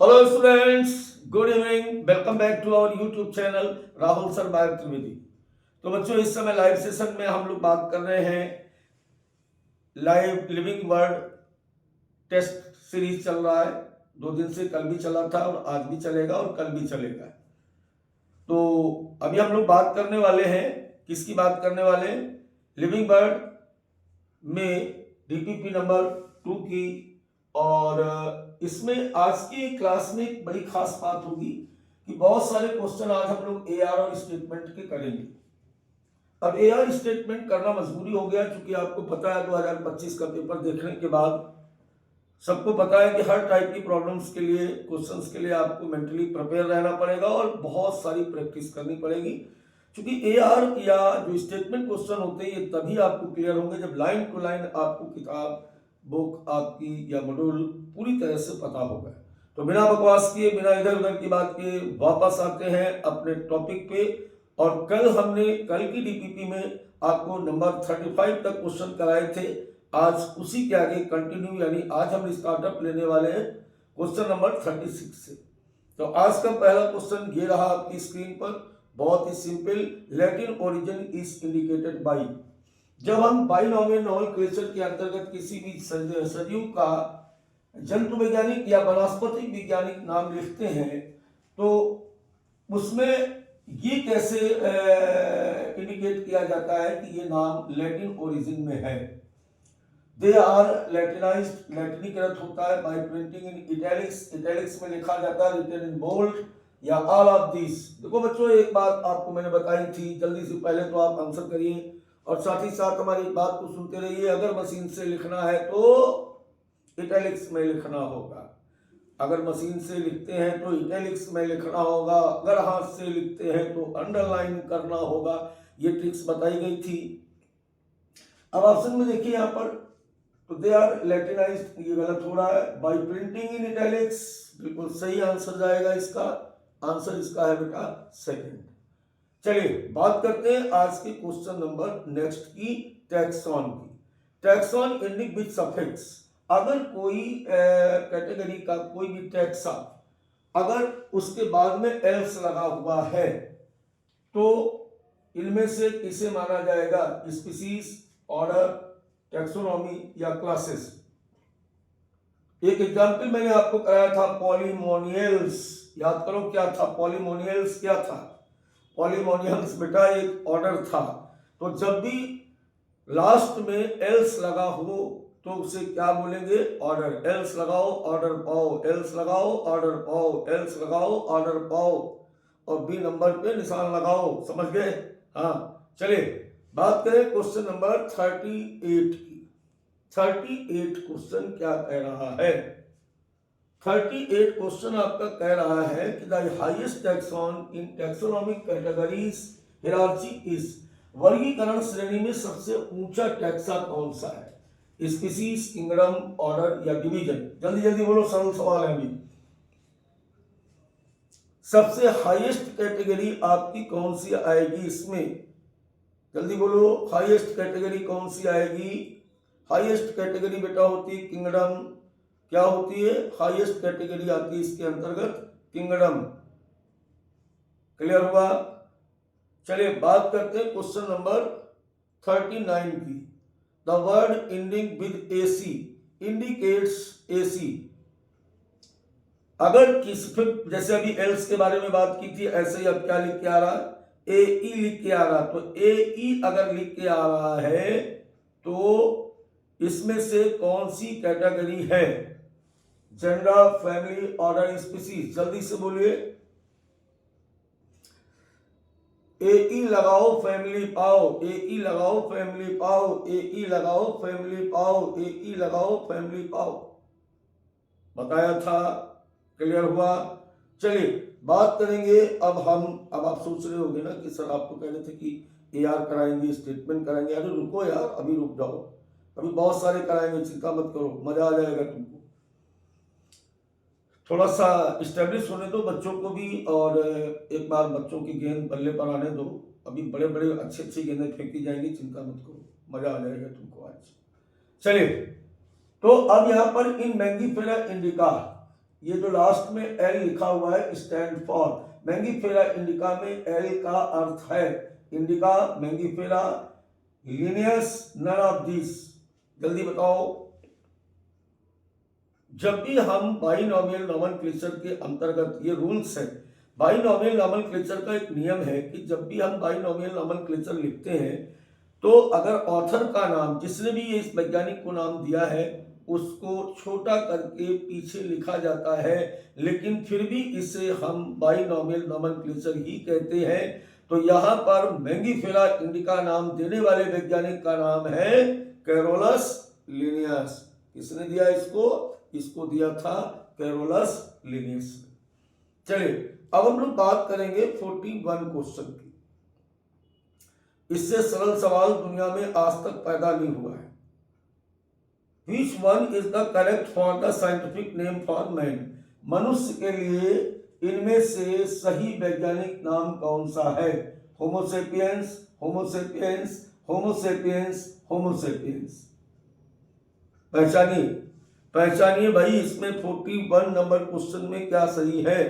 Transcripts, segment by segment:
Hello students, good evening. Welcome back to our YouTube channel Rahul sir by Trivedi. तो बच्चों, इस समय लाइव सेशन में हम लोग बात कर रहे हैं live living world test series चल रहा है। 2 दिन से, कल भी चला था और आज भी चलेगा और कल भी चलेगा। तो अभी हम लोग बात करने वाले हैं, किसकी बात करने वाले हैं? लिविंग वर्ड में डीपीपी नंबर 2 की। और इसमें आज की क्लास में एक बड़ी खास बात होगी कि बहुत सारे क्वेश्चन आज हम लोग एआर और स्टेटमेंट के करेंगे। अब एआर स्टेटमेंट करना मजबूरी हो गया, क्योंकि आपको पता है 2025 का पेपर देखने के बाद सबको पता है कि हर टाइप की प्रॉब्लम्स के लिए, क्वेश्चंस के लिए आपको मेंटली प्रिपेयर रहना पड़ेगा और बहुत सारी प्रैक्टिस करनी पड़ेगी। क्योंकि एआर या जो स्टेटमेंट क्वेश्चन होते हैं ये तभी आपको क्लियर होंगे जब लाइन टू लाइन आपको किताब, बुक आपकी या मॉड्यूल पूरी तरह से पता होगा। तो बिना बकवास किए, बिना इधर उधर की बात किए वापस आते हैं अपने टॉपिक पे। और कल की डीपीपी में आपको नंबर 35 तक क्वेश्चन कराए थे। आज उसी के आगे कंटिन्यू, यानी आज हम स्टार्टअप लेने वाले हैं क्वेश्चन नंबर 36 से। तो आज का पहला क्वेश्चन ये रहा आपकी स्क्रीन पर, बहुत ही simple. Latin origin is indicated by. जब हम बाइनोमियल नोमेनक्लेचर के अंतर्गत किसी भी सजीव का जंतु वैज्ञानिक या वनस्पति वैज्ञानिक नाम लिखते हैं तो उसमें ये कैसे इंडिकेट किया जाता है कि ये नाम लैटिन ओरिजिन में है? दे आर लैटिनाइज्ड, लैटिनीकृत होता है bye printing in italics. Italics में लिखा जाता है, रिटन इन बोल्ड या ऑल ऑफ दिस। देखो बच्चों, एक बात आपको मैंने बताई थी, जल्दी से पहले तो आप आंसर करिए और साथ ही साथ हमारी बात को सुनते रहिए। अगर मशीन से लिखना है तो इटैलिक्स में लिखना होगा, अगर मशीन से लिखते हैं तो इटैलिक्स में लिखना होगा, अगर हाथ से लिखते हैं तो अंडरलाइन करना होगा। ये ट्रिक्स बताई गई थी। अब ऑप्शन में देखिए यहाँ पर, तो दे आर लैटिनाइज्ड, ये गलत हो रहा है। बाय प्रिंटिंग इन इटैलिक्स, बिल्कुल सही आंसर जाएगा इसका। आंसर इसका है बेटा सेकंड। चलिए बात करते हैं आज के क्वेश्चन नंबर नेक्स्ट की, टैक्सॉन की। Taxon ending with suffix. अगर कोई कैटेगरी का कोई भी टैक्सा अगर उसके बाद में एल्स लगा हुआ है तो इनमें से किसे माना जाएगा? स्पीसीज, ऑर्डर, टैक्सोनॉमी या क्लासेस? एक एग्जांपल मैंने आपको कराया था, पॉलीमोनियल्स। याद करो क्या था पॉलीमोनियल्स? क्या था पॉलीमोनियल्स? बेटा एक ऑर्डर था। तो जब भी लास्ट में एल्स लगा हो तो उसे क्या बोलेंगे? ऑर्डर। एल्स लगाओ ऑर्डर पाओ, एल्स लगाओ ऑर्डर पाओ, एल्स लगाओ ऑर्डर पाओ, और बी नंबर पे निशान लगाओ। समझ गए? हाँ, चलिए बात करें क्वेश्चन नंबर 38 की। 38 क्वेश्चन क्या कह रहा है? 38 क्वेश्चन आपका कह रहा है कि the highest taxon in taxonomic categories hierarchy is. वर्गीकरण श्रेणी में सबसे ऊंचा टैक्सा कौन सा है? स्पीसीज, किंगडम, ऑर्डर या डिवीजन? जल्दी जल्दी बोलो, सरल सवाल है अभी। सबसे हाईएस्ट कैटेगरी आपकी कौन सी आएगी इसमें? जल्दी बोलो, हाईएस्ट कैटेगरी कौन सी आएगी? हाईएस्ट कैटेगरी बेटा होती है किंगडम। क्या होती है? हाईएस्ट कैटेगरी आती है इसके अंतर्गत किंगडम। क्लियर हुआ? चलिए बात करते हैं क्वेश्चन नंबर 39 की। The word ending with AC indicates AC. अगर किसी, फिर जैसे अभी एल्स के बारे में बात की थी, ऐसे ही अब क्या लिख के आ रहा है? ए ई लिख के आ रहा। तो ए ई अगर लिख के आ रहा है तो इसमें से कौन सी कैटेगरी है? Gender, family, order, species? जल्दी से बोलिए। ए ई लगाओ फैमिली पाओ, ए ई लगाओ फैमिली पाओ, ए ई लगाओ फैमिली पाओ, ए ई लगाओ फैमिली पाओ। बताया था। क्लियर हुआ? चलिए बात करेंगे अब आप सोच रहे होंगे ना कि सर आप तो कह रहे थे कि एआर कराएंगे, स्टेटमेंट कराएंगे। अरे रुको यार, अभी रुक जाओ, अभी बहुत सारे कराएंगे, चिंता मत करो, मजा आ जाएगा तुमको। थोड़ा सा इस्टेब्लिश होने दो बच्चों को भी, और एक बार बच्चों की गेंद बल्ले पर आने दो। अभी बड़े बड़े अच्छी अच्छी गेंदें फेंकी जाएंगी, चिंता मत करो, मजा आ जाएगा तुमको आज। चलिए, तो अब यहाँ पर इन मैंगीफेरा इंडिका ये जो लास्ट में एल लिखा हुआ है स्टैंड फॉर। मैंगीफेरा इंडिका में एल का अर्थ है indica, Mangifera, Linnaeus, none of this. जल्दी बताओ। जब भी हम बाइनोमियल नोमेनक्लेचर के अंतर्गत, ये रूल्स है, बाइनोमियल नोमेनक्लेचर का एक नियम है कि जब भी हम बाइनोमियल नोमेनक्लेचर लिखते हैं तो अगर ऑथर का नाम, जिसने भी इस वैज्ञानिक को नाम दिया है, उसको छोटा करके पीछे लिखा जाता है, लेकिन फिर भी इसे हम बाइनोमियल नोमेनक्लेचर ही कहते हैं। तो यहाँ पर मैंगीफेरा इंडिका नाम देने वाले वैज्ञानिक का नाम है कैरोलस लिनियस। किसने दिया इसको? इसको दिया था कैरोलस लिनियस। चलिए अब हम लोग बात करेंगे 41 क्वेश्चन की। इससे सरल सवाल दुनिया में आज तक पैदा नहीं हुआ है। Which one is the correct for the scientific name for man? मनुष्य के लिए इनमें से सही वैज्ञानिक नाम कौन सा है? Homo sapiens, Homo sapiens, Homo sapiens, Homo sapiens. पहचानिए पहचानिए भाई, इसमें 41 नंबर क्वेश्चन में क्या सही है?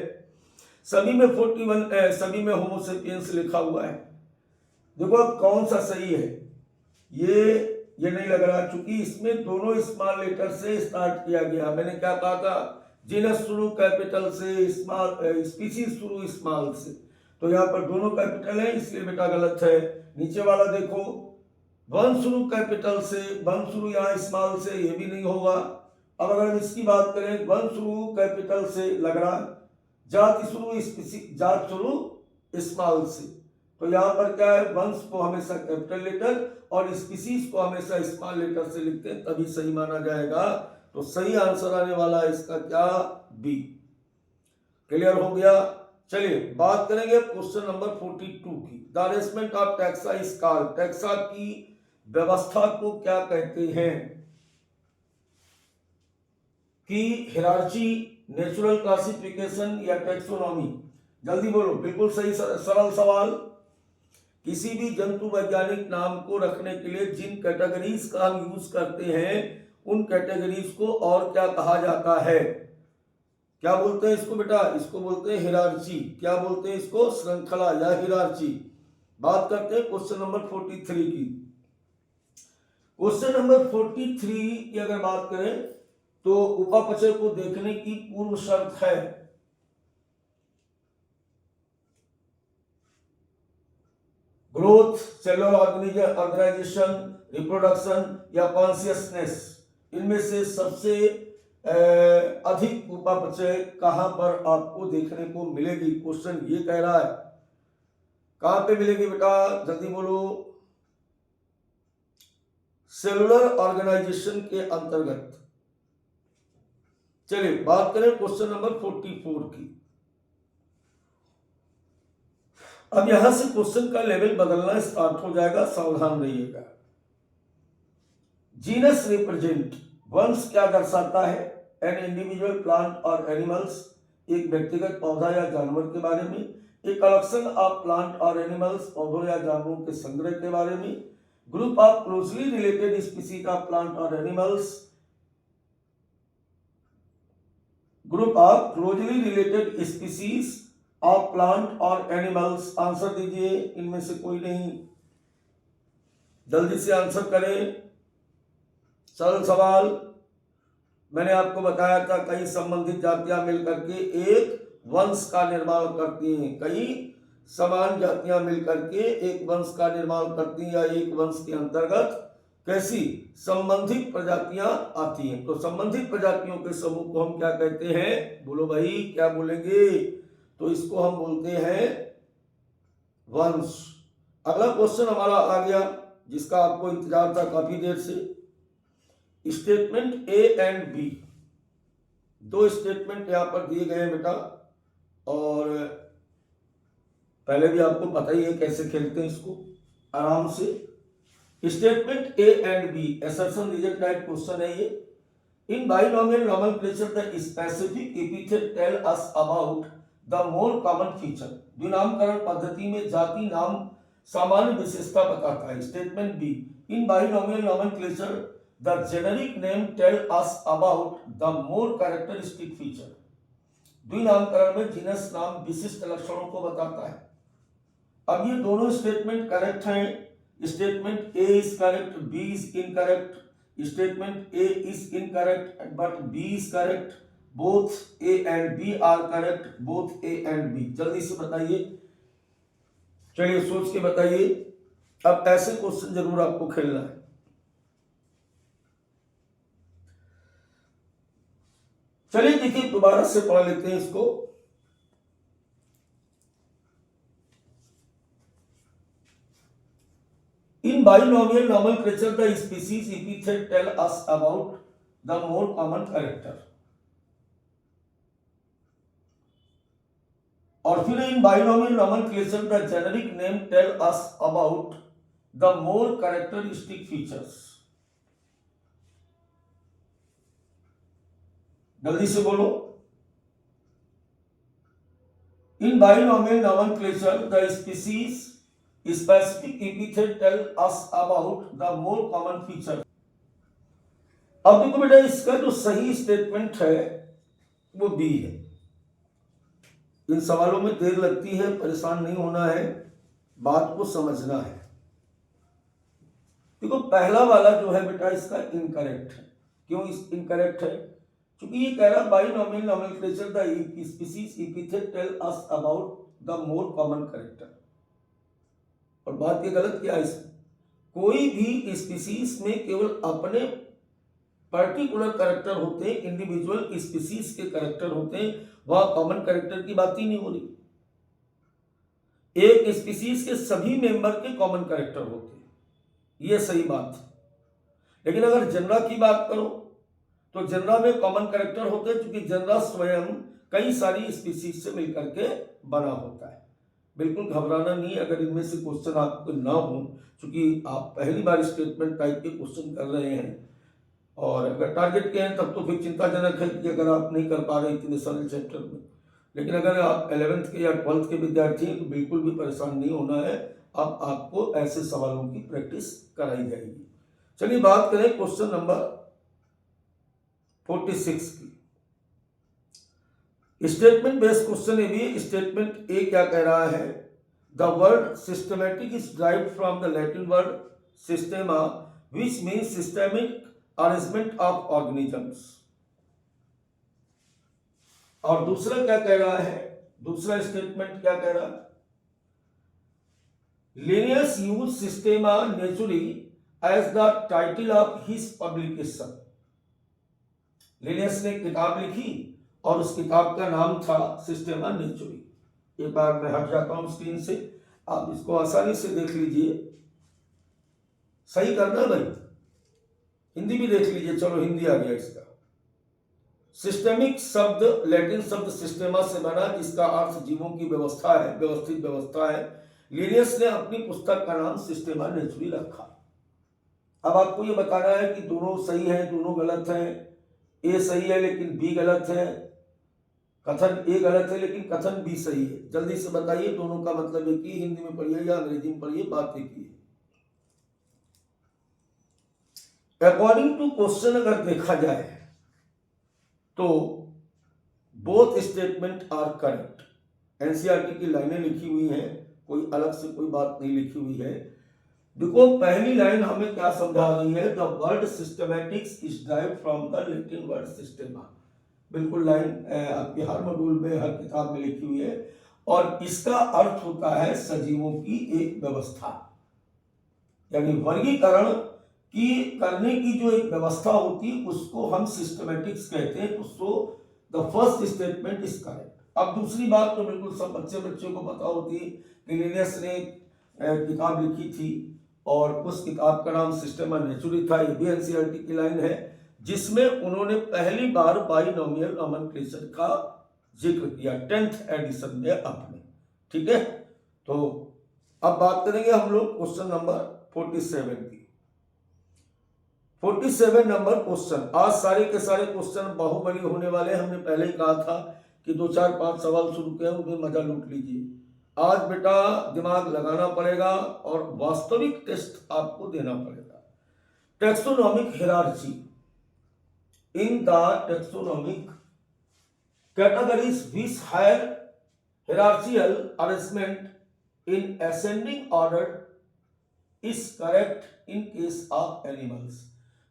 सभी में 41 सभी में होमोसेपियंस लिखा हुआ है। देखो अब कौन सा सही है, ये नहीं लग रहा, क्योंकि इसमें दोनों स्मॉल लेटर से स्टार्ट किया गया। मैंने क्या कहा था? जीनस शुरू कैपिटल से, स्मॉल स्पीशीज शुरू स्मॉल से, तो यहाँ पर दोनों कैपिटल है, इसलिए बेटा गलत है। नीचे वाला देखो, वन शुरू कैपिटल से, वन शुरू यहाँ स्मॉल से, ये भी नहीं होगा। अब अगर इसकी बात करें, वन शुरू कैपिटल से लग रहा, जाति शुरू जात शुरू स्मॉल से, तो यहाँ पर क्या है? वंश को हमेशा कैपिटल लेटर और स्पीशीज को हमेशा स्मॉल लेटर से लिखते हैं, तभी सही माना जाएगा। तो सही आंसर आने वाला है इसका क्या? बी। क्लियर हो गया? चलिए बात करेंगे क्वेश्चन नंबर 42 की। The arrangement of taxa is called. Taxa की व्यवस्था को क्या कहते हैं? कि हिरार्ची, नेचुरल क्लासिफिकेशन या टैक्सोनॉमी? जल्दी बोलो, बिल्कुल सही सरल सवाल। किसी भी जंतु वैज्ञानिक नाम को रखने के लिए जिन कैटेगरीज का हम यूज करते हैं, उन कैटेगरीज को और क्या कहा जाता है? क्या बोलते हैं इसको बेटा? इसको बोलते हैं हिरार्ची। क्या बोलते हैं इसको? श्रृंखला या हिरार्ची। बात करते हैं क्वेश्चन नंबर 43 की। क्वेश्चन नंबर 43 की अगर बात करें तो उपापचय को देखने की पूर्व शर्त है ग्रोथ, सेलुलर ऑर्गेनाइजेशन, रिप्रोडक्शन या कॉन्शियसनेस। इनमें से सबसे अधिक उपापचय कहां पर आपको देखने को मिलेगी? क्वेश्चन ये कह रहा है। कहां पे मिलेगी बेटा? जल्दी बोलो। सेलुलर ऑर्गेनाइजेशन के अंतर्गत। चलिए बात करें क्वेश्चन नंबर 44 की। अब यहां से क्वेश्चन का लेवल बदलना स्टार्ट हो जाएगा, सावधान रहिएगा। जीनस रिप्रेजेंट, वंश क्या दर्शाता है? एन इंडिविजुअल प्लांट और एनिमल्स, एक व्यक्तिगत पौधा या जानवर के बारे में। एक कलेक्शन ऑफ प्लांट और एनिमल्स, पौधों या जानवरों के संग्रह के बारे में। Group of closely related species of plant और animals, group of closely related species of plant और एनिमल्स। आंसर दीजिए, इनमें से कोई नहीं, जल्दी से आंसर करें। सरल सवाल। मैंने आपको बताया था कई संबंधित जातियां मिलकर के एक वंश का निर्माण करती हैं। कई समान जातियां मिलकर के एक वंश का निर्माण करती हैं, या एक वंश के अंतर्गत कैसी संबंधित प्रजातियां आती हैं। तो संबंधित प्रजातियों के समूह को हम क्या कहते हैं? बोलो भाई, क्या बोलेंगे? तो इसको हम बोलते हैं वंश। अगला क्वेश्चन हमारा आ गया, जिसका आपको इंतजार था काफी देर से। स्टेटमेंट ए एंड बी, दो स्टेटमेंट यहां पर दिए गए हैं बेटा, और पहले भी आपको पता ही है कैसे खेलते हैं इसको आराम से। Statement A and B, assertion reject type question है ये। In binomial nomenclature the specific epithet tell us about the more common feature. द्विनामकरण पद्धति में जाति नाम सामान्य विशेषता बताता है। Statement B, in binomial nomenclature the generic name tell us about the more characteristic feature. द्विनामकरण में जीनस नाम विशिष्ट लक्षणों को बताता है। अब ये दोनों स्टेटमेंट करेक्ट हैं। Statement A is correct, B is incorrect. Statement A is incorrect but B is correct. Both A and B are correct, both A and B. जल्दी से बताइए, चलिए सोच के बताइए। अब ऐसे क्वेश्चन जरूर आपको खेलना है। चलिए देखिए, दोबारा से पढ़ लेते हैं इसको। In binomial nomenclature, the species epithet tell us about the more common character. और फिर in binomial nomenclature, the generic name tell us about the more characteristic features. जल्दी से बोलो। In binomial nomenclature, the species specific epithet tell us about the more common feature. अब देखो बेटा, इसका जो सही स्टेटमेंट है वो बी है। इन सवालों में देर लगती है, परेशान नहीं होना है, बात को समझना है। देखो पहला वाला जो है बेटा इसका इनकरेक्ट है। क्यों इनकरेक्ट है? क्योंकि ये कह रहा binomial nomenclature the species epithet tell us about the more common character. और बात ये गलत क्या है इसमें? कोई भी स्पीशीज में केवल अपने पर्टिकुलर कैरेक्टर होते हैं, इंडिविजुअल स्पीशीज के कैरेक्टर होते हैं, वहां कॉमन कैरेक्टर की बात ही नहीं हो रही। एक स्पीशीज के सभी मेंबर के कॉमन कैरेक्टर होते हैं, ये सही बात है। लेकिन अगर जनरा की बात करो तो जनरा में कॉमन कैरेक्टर होते हैं, क्योंकि जनरा स्वयं कई सारी स्पीशीज से मिलकर के बना होता है। बिल्कुल घबराना नहीं अगर इनमें से क्वेश्चन आपको ना हो, क्योंकि आप पहली बार स्टेटमेंट टाइप के क्वेश्चन कर रहे हैं। और अगर टारगेट के हैं तब तो फिर चिंताजनक है कि अगर आप नहीं कर पा रहे इतने सरल चैप्टर में। लेकिन अगर आप 11th के या 12th के विद्यार्थी हैं तो बिल्कुल भी परेशान नहीं होना है। अब आपको ऐसे सवालों की प्रैक्टिस कराई जाएगी। चलिए बात करें क्वेश्चन नंबर 46 की। स्टेटमेंट बेस्ड क्वेश्चन है भी। स्टेटमेंट ए क्या कह रहा है? The word systematic is derived from the Latin word systema which means systemic arrangement of organisms. और दूसरा क्या कह रहा है? दूसरा स्टेटमेंट क्या कह रहा है? Linnaeus use Systema Naturae as the title of his publication. Linnaeus ने किताब लिखी और उस किताब का नाम था सिस्टेमा नेचुरी। एक बार मैं हट जाता हूं स्क्रीन से, आप इसको आसानी से देख लीजिए। सही करना भाई, हिंदी भी देख लीजिए। चलो हिंदी आ गया इसका। सिस्टेमिक शब्द लैटिन शब्द सिस्टेमा से बना, जिसका अर्थ जीवों की व्यवस्था है, व्यवस्थित व्यवस्था है। लिनियस ने अपनी पुस्तक का नाम सिस्टेमा नेचुरी रखा। अब आपको ये बताना है कि दोनों सही है, दोनों गलत है। ए सही है लेकिन बी गलत है, कथन ए गलत है लेकिन कथन बी सही है। जल्दी से बताइए, दोनों का मतलब एक ही। हिंदी में पढ़िए या अंग्रेजी में पढ़िए, बात एक ही है। अकॉर्डिंग टू क्वेश्चन अगर देखा जाए तो both statement are correct. NCERT की लाइनें लिखी हुई हैं, कोई अलग से कोई बात नहीं लिखी हुई है। देखो पहली लाइन हमें क्या समझा रही है? The word systematics is derived from the Latin word systema. बिल्कुल लाइन आपके हर मॉड्यूल में, हर किताब में लिखी हुई है। और इसका अर्थ होता है सजीवों की एक व्यवस्था, यानी वर्गीकरण की करने की जो एक व्यवस्था होती है उसको हम सिस्टमैटिक्स कहते हैं। तो so the first statement is correct. अब दूसरी बात तो बिल्कुल सब बच्चों को पता होती है कि लिनियस ने किताब लिखी थी और उस किताब का नाम सिस्टेमा नेचुरी था। ये भी एनसीईआरटी की लाइन है, जिसमें उन्होंने पहली बार बाइनोमियल नोमेनक्लेचर का जिक्र किया 10th एडिशन में अपने। ठीक है, तो अब बात करेंगे हम लोग क्वेश्चन नंबर 47 की। 47 नंबर क्वेश्चन। आज सारे के सारे क्वेश्चन बाहुबली होने वाले। हमने पहले ही कहा था कि 2 4 5 सवाल शुरू किए, उनमें मजा लूट लीजिए। आज बेटा दिमाग लगाना पड़ेगा और वास्तविक टेस्ट आपको देना पड़ेगा। Taxonomic hierarchy in the taxonomic categories which higher hierarchical arrangement in ascending order is correct in case of animals.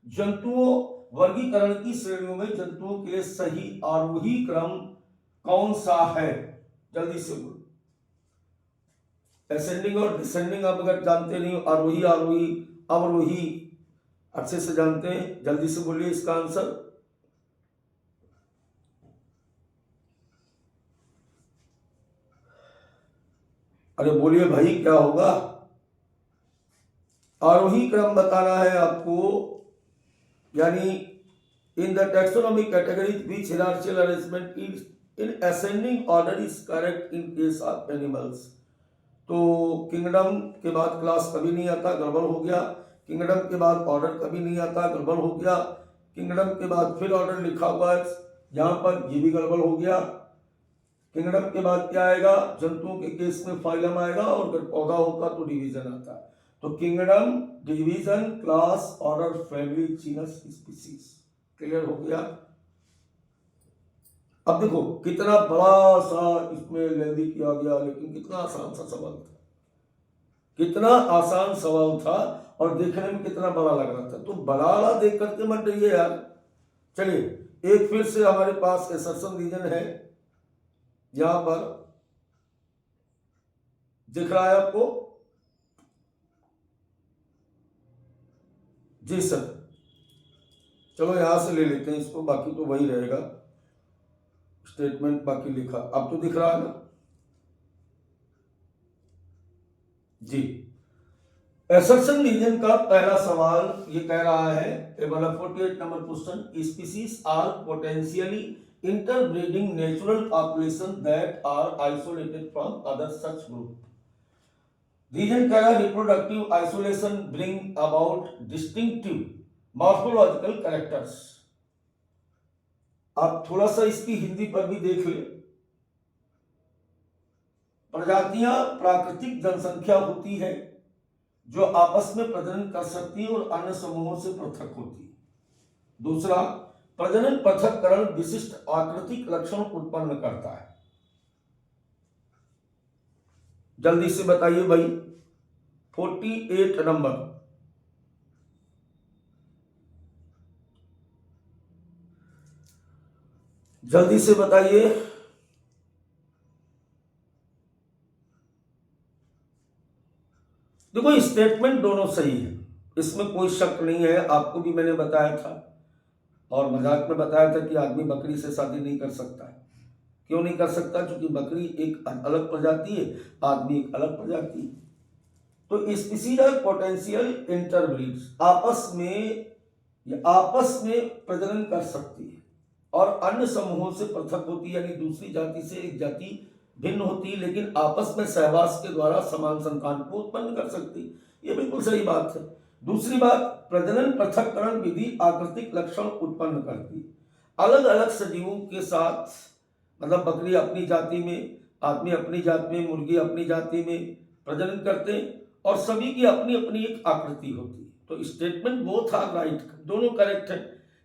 जंतुओं वर्गीकरण की श्रेणियों में जंतुओं के लिए सही आरोही क्रम कौन सा है? जल्दी से बोलो। असेंडिंग और डिसेंडिंग आप अगर जानते नहीं हो, आरोही आरोही अवरोही अच्छे से जानते हैं, जल्दी से बोलिए इसका आंसर। अरे बोलिए भाई क्या होगा? आरोही क्रम बताना है आपको, यानी in the taxonomic category which hierarchical arrangement in ascending order is correct in case of animals. तो किंगडम के बाद क्लास कभी नहीं आता, गड़बड़ हो गया। किंगडम के बाद ऑर्डर कभी नहीं आता, गड़बड़ हो गया। किंगडम के बाद फिर ऑर्डर लिखा हुआ है यहाँ पर, ये भी गड़बड़ हो गया। किंगडम के बाद क्या आएगा? जंतुओं के केस में फाइलम आएगा, और अगर पौधा होगा तो डिवीजन आता है। तो kingdom, division, class, order, family, genus, species. Clear हो गया? अब देखो कितना बड़ा सा इसमें लेंदी किया गया, लेकिन कितना आसान सा सवाल था, कितना आसान सवाल था, और देखने में कितना बड़ा लग रहा था। तो बड़ा देख करके मत डरिए यार। चलिए एक फिर से हमारे पास असर्शन रीजन है, यहां पर दिख रहा है आपको? जी सर, चलो यहां से ले लेते हैं इसको, बाकी तो वही रहेगा स्टेटमेंट, बाकी लिखा अब तो दिख रहा है ना जी। असर्शन रीजन का पहला सवाल ये कह रहा है, 48 number question, species are potentially interbreeding natural population that are isolated from other such group। Reason कह रहा है reproductive isolation bring about distinctive morphological characters। आप थोड़ा सा इसकी हिंदी पर भी देख ले। प्रजातियां प्राकृतिक जनसंख्या होती है जो आपस में प्रजनन कर सकती है और अन्य समूहों से पृथक होती है। दूसरा, प्रजनन पृथक्करण विशिष्ट आकृतिक लक्षण उत्पन्न करता है। जल्दी से बताइए भाई, 48 नंबर। जल्दी से बताइए। देखो स्टेटमेंट दोनों सही है, इसमें कोई शक नहीं है। आपको भी मैंने बताया था और मजाक में बताया था कि आदमी बकरी से शादी नहीं कर सकता है। क्यों नहीं कर सकता? क्योंकि बकरी एक अलग प्रजाति है, आदमी एक अलग प्रजाति है। तो स्पीसीज आर पोटेंशियल इंटरब्रीड्स, आपस में प्रजनन कर सकती है और अन्य समूहों से पृथक होती है, यानी दूसरी जाति से एक जाति भिन्न होती है, लेकिन आपस में सहवास के द्वारा समान संतान को उत्पन्न कर सकती है। ये बिल्कुल सही बात है। दूसरी बात, प्रजनन पृथक्करण विधि आकृतिक लक्षण उत्पन्न करती है। अलग अलग सजीवों के साथ, मतलब बकरी अपनी जाति में, आदमी अपनी जाति में, मुर्गी अपनी जाति में प्रजनन करते हैं और सभी की अपनी अपनी एक आकृति होती है। तो स्टेटमेंट बोथ आर राइट, दोनों करेक्ट है,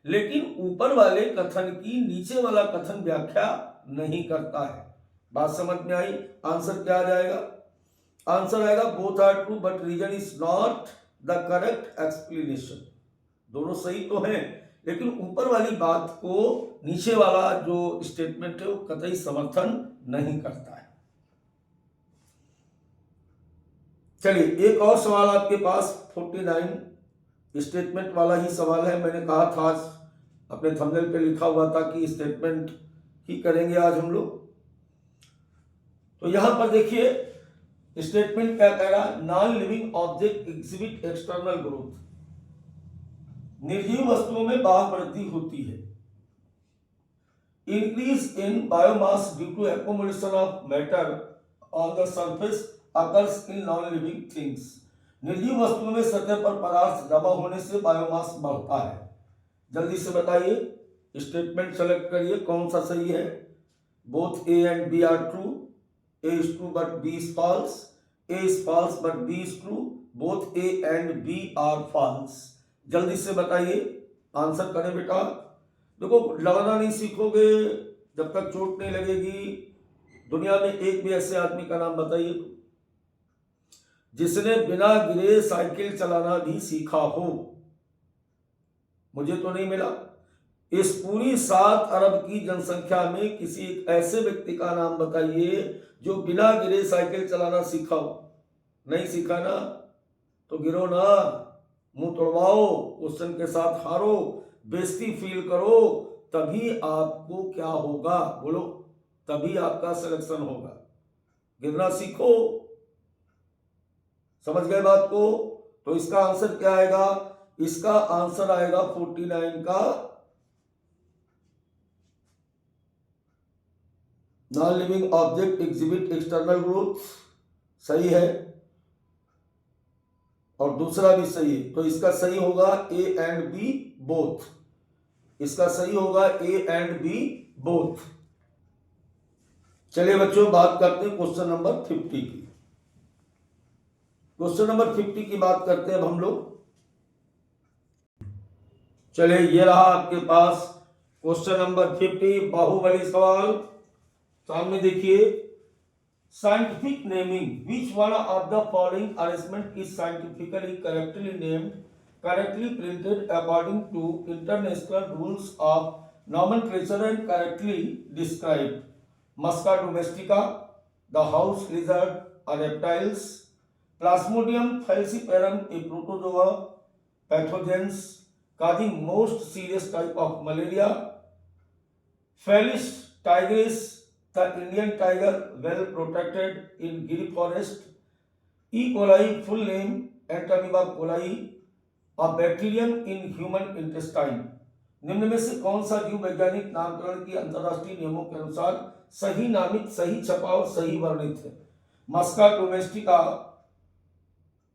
लेकिन ऊपर वाले कथन की नीचे वाला कथन व्याख्या नहीं करता है। बात समझ में आई? आंसर क्या आ जाएगा? आंसर आएगा both are true but reason is not the correct explanation. दोनों सही तो हैं, लेकिन ऊपर वाली बात को नीचे वाला जो स्टेटमेंट है वो कतई समर्थन नहीं करता है। चलिए एक और सवाल आपके पास, 49 स्टेटमेंट वाला ही सवाल है। मैंने कहा था, अपने थंबनेल पे लिखा हुआ था कि स्टेटमेंट ही करेंगे आज हम लोग। तो यहां पर देखिए स्टेटमेंट क्या कह रहा है, non living object exhibit external growth. निर्जीव वस्तुओं में बाह्य वृद्धि होती है। Increase in biomass due to accumulation of matter on the surface occurs in non living things. निर्जीव वस्तुओं में सतह पर पदार्थ जमा होने से बायोमास बढ़ता है। जल्दी से बताइए, स्टेटमेंट सेलेक्ट करिए कौन सा सही है। Both A and B are true, A is true but B is false, A is false but B is true, both A and B are false। जल्दी से बताइए, आंसर करें बेटा। देखो लड़ना नहीं सीखोगे जब तक चोट नहीं लगेगी। दुनिया में एक भी ऐसे आदमी का नाम बताइए जिसने बिना गिरे साइकिल चलाना भी सीखा हो। मुझे तो नहीं मिला। इस पूरी 7 अरब की जनसंख्या में किसी ऐसे व्यक्ति का नाम बताइए जो बिना गिरे साइकिल चलाना सीखा हो। नहीं सीखा ना, तो गिरो ना, मुंह तोड़वाओ, क्वेश्चन के साथ हारो, बेइज्जती फील करो, तभी आपको क्या होगा बोलो, तभी आपका सिलेक्शन होगा। गिरना सीखो। समझ गए बात को? तो इसका आंसर क्या आएगा? इसका आंसर आएगा 49 का non living object exhibit external growth सही है, और दूसरा भी सही है। तो इसका सही होगा ए एंड बी बोथ। इसका सही होगा ए एंड बी बोथ। चलिए बच्चों, बात करते हैं क्वेश्चन नंबर 50 की। क्वेश्चन नंबर 50 की बात करते हैं अब हम लोग। चलिए, ये रहा आपके पास क्वेश्चन नंबर 50, बाहुबली सवाल। सामने देखिए, scientific naming, which one of the following arrangement is scientifically correctly named, correctly printed according to international rules of nomenclature and correctly described? Musca domestica, the house lizard और reptiles, Plasmodium falciparum, a protozoa, pathogens causing most serious type of malaria, Felis tigris, the Indian tiger, well protected in Giri forest, E. coli, full name Entamoeba coli, a bacterium in human intestine। निम्न में से कौन सा जीव वैज्ञानिक नामकरण की अंतरराष्ट्रीय नियमों के अनुसार सही नामित, सही छपा और सही वर्णित है? मस्का डोमेस्टिका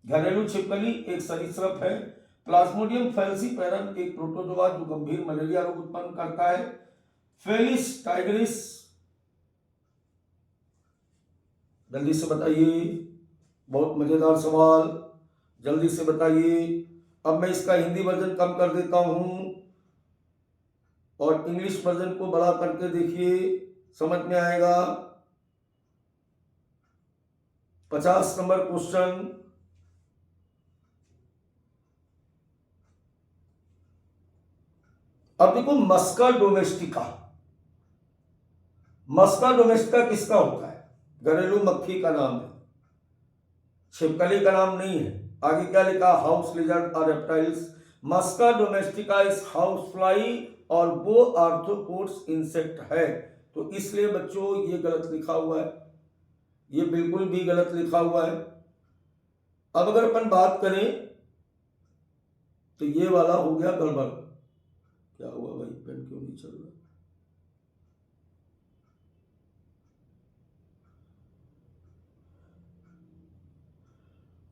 घरेलू छिपकली, एक सरीसृप है। प्लाज्मोडियम falciparum एक प्रोटोजोआ जो गंभीर मलेरिया रोग उत्पन्न करता है। फेलिस टाइग्रिस, जल्दी से बताइए, बहुत मजेदार सवाल, जल्दी से बताइए। अब मैं इसका हिंदी वर्जन कम कर देता हूं और इंग्लिश वर्जन को बड़ा करके देखिए, समझ में आएगा। 50 नंबर क्वेश्चन। अब देखो, मस्का डोमेस्टिका, मस्का डोमेस्टिका किसका होता है? घरेलू मक्खी का नाम है, छिपकली का नाम नहीं है। आगे क्या लिखा? हाउस लिजर्ड और रेप्टाइल्स। मस्का डोमेस्टिका इस हाउस फ्लाई और वो आर्थ्रोपोड्स इंसेक्ट है। तो इसलिए बच्चों ये गलत लिखा हुआ है, ये बिल्कुल भी गलत लिखा हुआ है। अब अगर अपन बात करें तो ये वाला हो गया गड़बड़। क्या हुआ भाई, पेन क्यों नहीं चल रहा?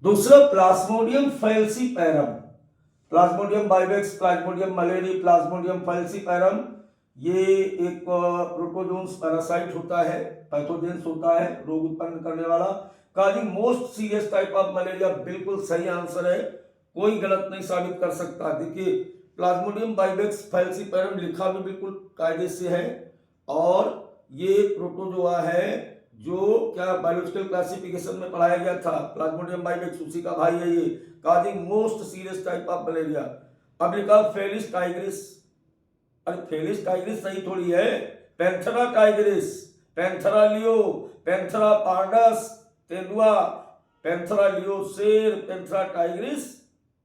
दूसरा Plasmodium falciparum, Plasmodium vivax, Plasmodium malariae, Plasmodium falciparum, ये एक प्रोटोजोन्स पैरासाइट होता है, पैथोजेंस होता है, रोग उत्पन्न करने वाला। Causing most serious type of malaria, बिल्कुल सही आंसर है, कोई गलत नहीं साबित कर सकता। देखिए, प्लाज्मोडियम बाइवेक्स falciparum लिखा भी बिल्कुल कायदे से है, और ये प्रोटोजोआ है जो क्या बायोलॉजिकल क्लासिफिकेशन में पढ़ाया गया था। प्लाज्मोडियम बाइवेक्स उसी का भाई है ये, causing most serious type of malaria. अब लिखा फेलिस टाइग्रिस, अरे फेलिस टाइग्रिस सही थोड़ी है, Panthera Tigris, Panthera leo, Panthera pardus तेंदुआ, पैंथेरा लियो शेर, पैंथेरा टाइग्रिस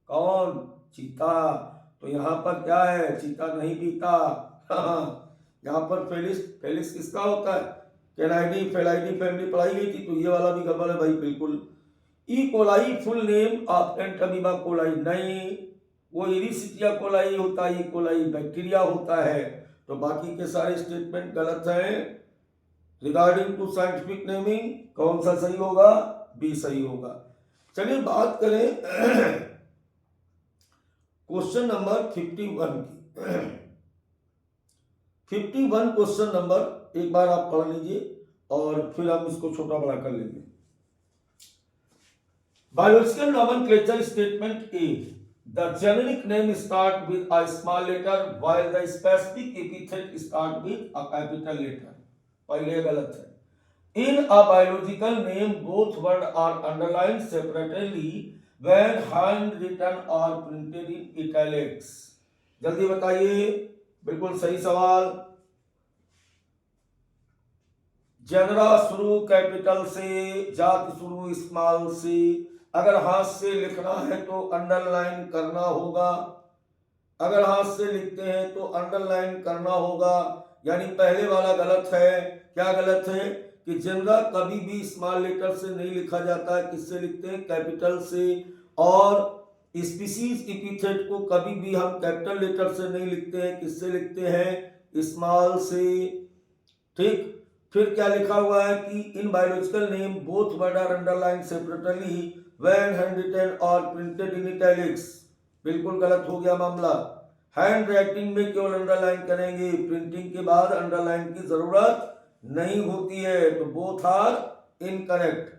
कौन? चीता। तो यहाँ पर क्या है? चीता नहीं पीता। यहाँ पर फेलिस किसका होता है? कैनाइडी फेलाइडी फैमिली पढ़ाई गई थी, तो ये वाला भी गड़बड़ है भाई बिल्कुल। E coli full name of Entamoeba coli, नहीं, वो इरिसिटिया कोलाई होता है, ई कोलाई बैक्टीरिया होता है। तो बाकी के सारे स्टेटमेंट गलत हैं। रिगार्डिंग टू साइंटिफिक नेमिंग कौन सा सही होगा? बी सही होगा। चलिए बात करें क्वेश्चन नंबर 51 की। 51 क्वेश्चन नंबर एक बार आप पढ़ लीजिए और फिर हम इसको छोटा बड़ा कर लेंगे। Biological nomenclature statement A, The generic name start with a small letter while the specific epithet start with a capital letter. पहले गलत है. In a biological name, both words are underlined separately when handwritten or printed in italics. जल्दी बताइए, बिल्कुल सही सवाल. Genre शुरू capital से, जाति शुरू स्मॉल से. अगर हाथ से लिखना है तो अंडरलाइन करना होगा. अगर हाथ से लिखते हैं तो अंडरलाइन करना होगा. यानी पहले वाला गलत है. क्या गलत है? कि जनरा कभी भी स्मॉल लेटर से नहीं लिखा जाता है. किससे लिखते हैं? कैपिटल से. और स्पीसीज एपिथेट को कभी भी हम कैपिटल लेटर से नहीं लिखते हैं. किससे लिखते हैं? स्मॉल से. ठीक. फिर क्या लिखा हुआ है कि in biological name both word are underline separately when handwritten और प्रिंटेड इन इटैलिक्स. बिल्कुल गलत हो गया मामला. हैंड राइटिंग में केवल अंडरलाइन करेंगे, प्रिंटिंग के बाद अंडरलाइन की जरूरत नहीं होती है. तो both are incorrect.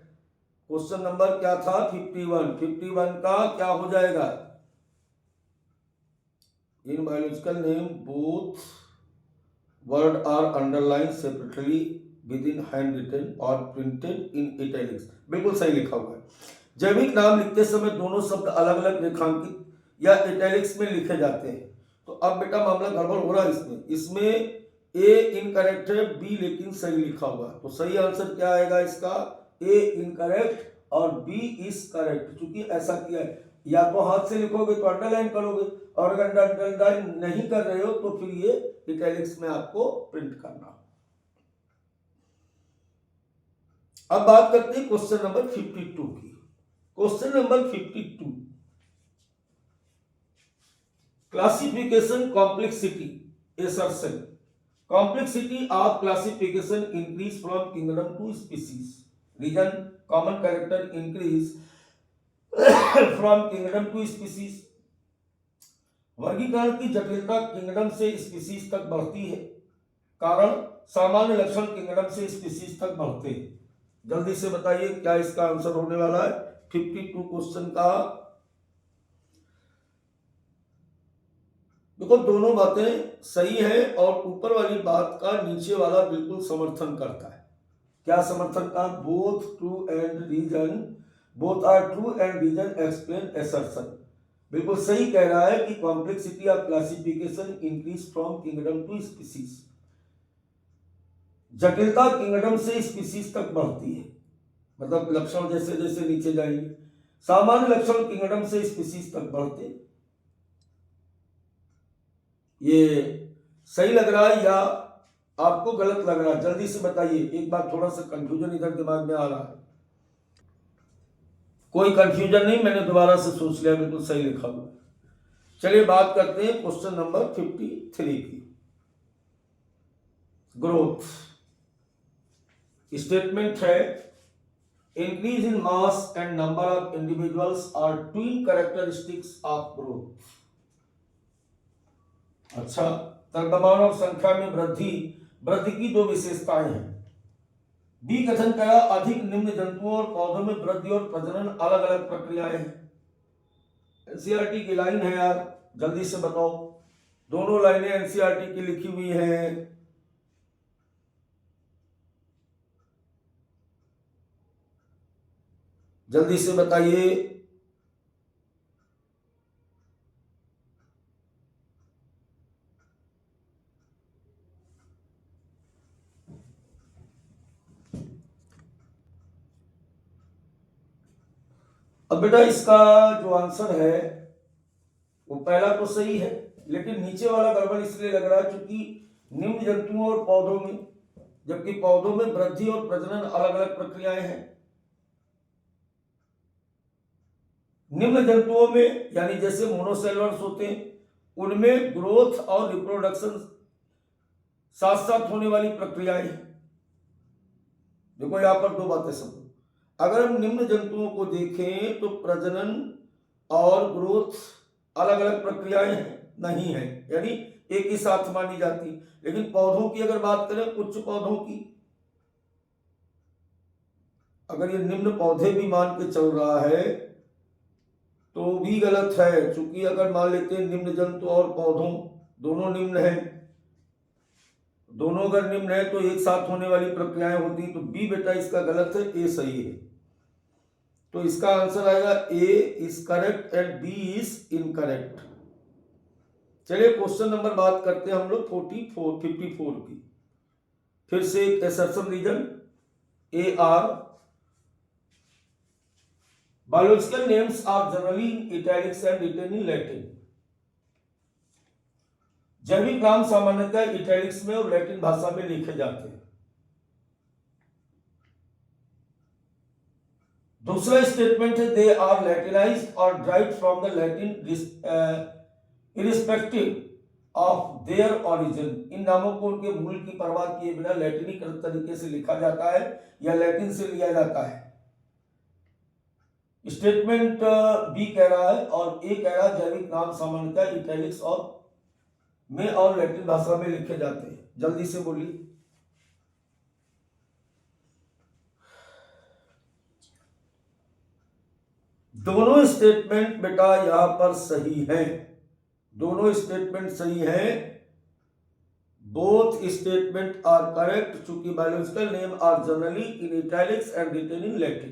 Question number क्या था? 51. 51 का क्या हो जाएगा? In biological name both word are underline separately with in hand written और प्रिंटेड इन इटैलिक्स. बिल्कुल सही लिखा हुआ है. जैविक नाम लिखते समय दोनों शब्द अलग अलग रेखांकित या इटैलिक्स में लिखे जाते हैं. तो अब बेटा मामला गड़बड़ हो रहा है. इसमें ए इनकरेक्ट है, बी लेकिन सही लिखा हुआ. तो सही आंसर क्या आएगा इसका? ए इनकरेक्ट और बी इज करेक्ट. क्योंकि ऐसा किया है, या तो हाथ से लिखोगे तो अंडरलाइन करोगे, और अगर अंडरलाइन नहीं कर रहे हो तो फिर ये इटैलिक्स में आपको प्रिंट करना. अब बात करते हैं क्वेश्चन नंबर 52 की. Question number 52, classification complexity assertion. Complexity of classification increase from kingdom to species. Reason: common character increase from kingdom to species. वर्गीकरण की जटिलता किंगडम से स्पीसीज तक बढ़ती है. कारण सामान्य लक्षण किंगडम से स्पीसीज तक बढ़ते हैं. जल्दी से बताइए क्या इसका आंसर होने वाला है 52 क्वेश्चन का. देखो दोनों बातें सही है और ऊपर वाली बात का नीचे वाला बिल्कुल समर्थन करता है. क्या समर्थन का? Both true and reason, both are true and reason explain assertion. बिल्कुल सही कह रहा है कि complexity of classification increase from kingdom to species. जटिलता किंगडम से स्पीसीज तक बढ़ती है. मतलब लक्षण जैसे जैसे नीचे जाएंगे, सामान्य लक्षण किंगडम से स्पीसीज तक बढ़ते. ये सही लग रहा है या आपको गलत लग रहा है? जल्दी से बताइए. एक बार थोड़ा सा कंफ्यूजन इधर दिमाग में आ रहा है. कोई कंफ्यूजन नहीं, मैंने दोबारा से सोच लिया, बिल्कुल सही लिखा हुआ. चलिए बात करते हैं क्वेश्चन नंबर 53 की. ग्रोथ स्टेटमेंट है increase in mass and number of individuals are twin characteristics of growth. अच्छा, द्रव्यमान और संख्या में वृद्धि की दो विशेषताएं हैं. बी कथन करा अधिक निम्न जंतुओं और पौधों में वृद्धि और प्रजनन अलग अलग प्रक्रियाएं हैं. एनसीईआरटी की लाइन है यार, जल्दी से बताओ. दोनों लाइनें एनसीईआरटी की लिखी हुई हैं. जल्दी से बताइए. अब बेटा इसका जो आंसर है वो पहला तो सही है, लेकिन नीचे वाला गड़बड़ इसलिए लग रहा है क्योंकि निम्न जंतुओं और पौधों में, जबकि पौधों में वृद्धि और प्रजनन अलग अलग प्रक्रियाएं हैं. निम्न जंतुओं में यानी जैसे मोनोसेलुलर्स होते हैं, उनमें ग्रोथ और रिप्रोडक्शन साथ साथ होने वाली प्रक्रियाएं हैं. देखो यहां पर दो बातें समझो. अगर हम निम्न जंतुओं को देखें तो प्रजनन और ग्रोथ अलग अलग प्रक्रियाएं नहीं है, यानी एक ही साथ मानी जाती. लेकिन पौधों की अगर बात करें, उच्च पौधों की, अगर ये निम्न पौधे भी मान के चल रहा है तो भी गलत है, क्योंकि अगर मान लेते हैं निम्न जंतु और पौधों दोनों निम्न है, दोनों अगर निम्न है तो एक साथ होने वाली प्रक्रियाएं होती, तो बी बेटा इसका गलत है, ए सही है। तो इसका आंसर आएगा A is correct and B is incorrect. चलिए क्वेश्चन नंबर बात करते हैं हम लोग 54 की। फिर से एक assertion reason A R biological names are generally in italics and written in Latin. जैविक नाम सामान्यतः इटैलिक्स में और लैटिन भाषा में लिखे जाते हैं। दूसरा स्टेटमेंट है दे आर लैटिनाइज्ड और derived from the Latin irrespective of their origin. इन नामों को उनके मूल की परवाह किए बिना लैटिनीकृत तरीके से लिखा जाता है या लैटिन से लिया जाता है। स्टेटमेंट बी कह रहा है और ए कह रहा है जैविक नाम सामान्यतः इटैलिक्स और में और लैटिन भाषा में लिखे जाते हैं। जल्दी से बोलिए। दोनों स्टेटमेंट बेटा यहां पर सही हैं, दोनों स्टेटमेंट सही हैं। बोथ स्टेटमेंट आर करेक्ट, चूंकि biological name are generally in italics and written in Latin.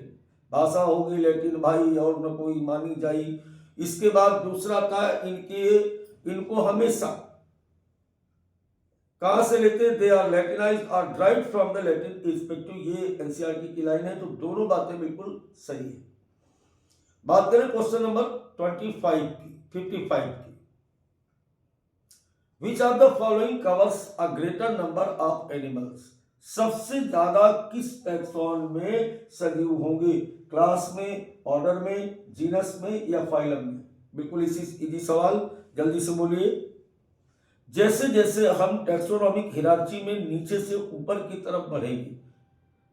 भाषा होगी लैटिन भाई और न कोई मानी जाई। इसके बाद दूसरा था इनको हमेशा कहां से लेते हैं, दे आर लैटिनाइज्ड और derived from the Latin irrespective. ये एनसीईआरटी की लाइन है, तो दोनों बातें बिल्कुल सही है। बात करें क्वेश्चन नंबर 55 की। Which of the following covers a greater number of animals. सबसे ज्यादा किस टैक्सॉन में सजीव होंगे, क्लास में, ऑर्डर में, जीनस में या फाइलम में। बिल्कुल इजी सवाल, जल्दी से बोलिए। जैसे जैसे हम टैक्सोनॉमिक हिरार्ची में नीचे से ऊपर की तरफ बढ़ेंगे,